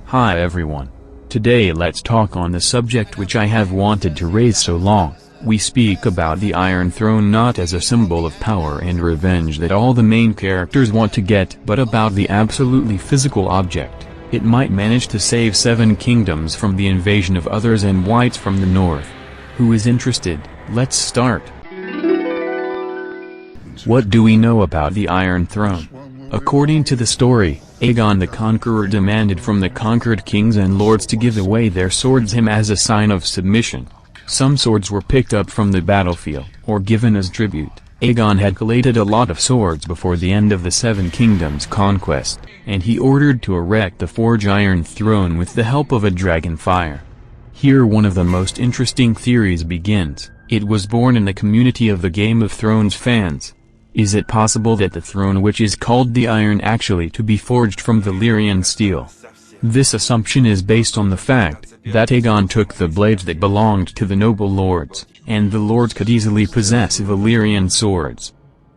Hi everyone. Today let's talk on the subject which I have wanted to raise so long. We speak about the Iron Throne not as a symbol of power and revenge that all the main characters want to get, but about the absolutely physical object. It might manage to save 7 kingdoms from the invasion of others and wights from the north. Who is interested? Let's start. What do we know about the Iron Throne? According to the story, Aegon the Conqueror demanded from the conquered kings and lords to give away their swords him as a sign of submission. Some swords were picked up from the battlefield, or given as tribute. Aegon had collated a lot of swords before the end of the Seven Kingdoms conquest, and he ordered to erect the Forge Iron Throne with the help of a dragon fire. Here one of the most interesting theories begins. It was born in the community of the Game of Thrones fans. Is it possible that the throne which is called the Iron actually to be forged from Valyrian steel? This assumption is based on the fact that Aegon took the blades that belonged to the noble lords, and the lords could easily possess Valyrian swords.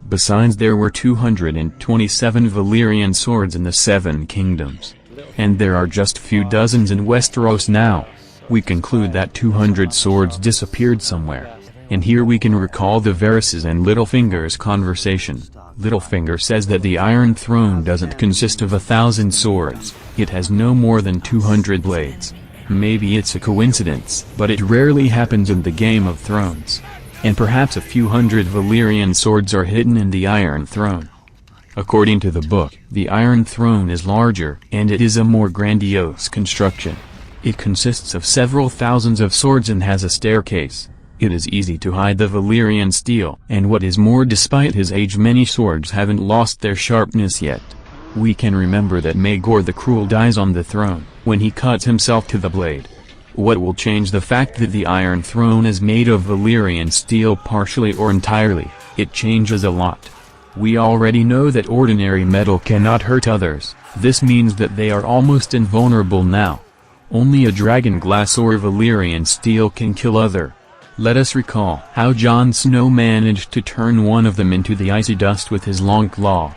Besides, there were 227 Valyrian swords in the Seven Kingdoms, and there are just few dozens in Westeros now. We conclude that 200 swords disappeared somewhere. And here we can recall the Varys' and Littlefinger's conversation. Littlefinger says that the Iron Throne doesn't consist of 1,000 swords, it has no more than 200 blades. Maybe it's a coincidence, but it rarely happens in the Game of Thrones. And perhaps a few hundred Valyrian swords are hidden in the Iron Throne. According to the book, the Iron Throne is larger, and it is a more grandiose construction. It consists of several thousands of swords and has a staircase. It is easy to hide the Valyrian steel, and what is more, despite his age, many swords haven't lost their sharpness yet. We can remember that Maegor the Cruel dies on the throne, when he cuts himself to the blade. What will change the fact that the Iron Throne is made of Valyrian steel partially or entirely? It changes a lot. We already know that ordinary metal cannot hurt others. This means that they are almost invulnerable now. Only a dragon glass or Valyrian steel can kill other. Let us recall how Jon Snow managed to turn one of them into the icy dust with his long claw.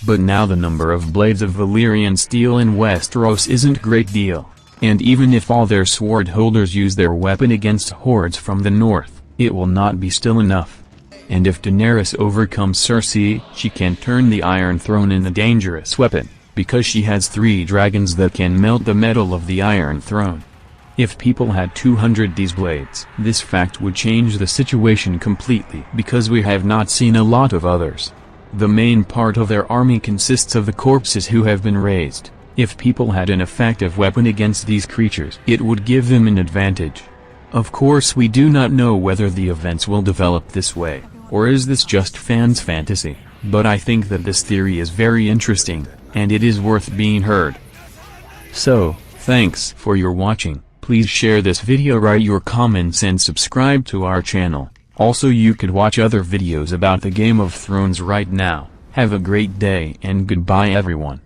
But now the number of blades of Valyrian steel in Westeros isn't great deal, and even if all their sword holders use their weapon against hordes from the north, it will not be still enough. And if Daenerys overcomes Cersei, she can turn the Iron Throne in a dangerous weapon, because she has 3 dragons that can melt the metal of the Iron Throne. If people had 200 these blades, this fact would change the situation completely, because we have not seen a lot of others. The main part of their army consists of the corpses who have been raised. If people had an effective weapon against these creatures, it would give them an advantage. Of course, we do not know whether the events will develop this way, or is this just fans' fantasy, but I think that this theory is very interesting, and it is worth being heard. So, thanks for your watching. Please share this video, write your comments and subscribe to our channel. Also, you could watch other videos about the Game of Thrones right now. Have a great day and goodbye everyone.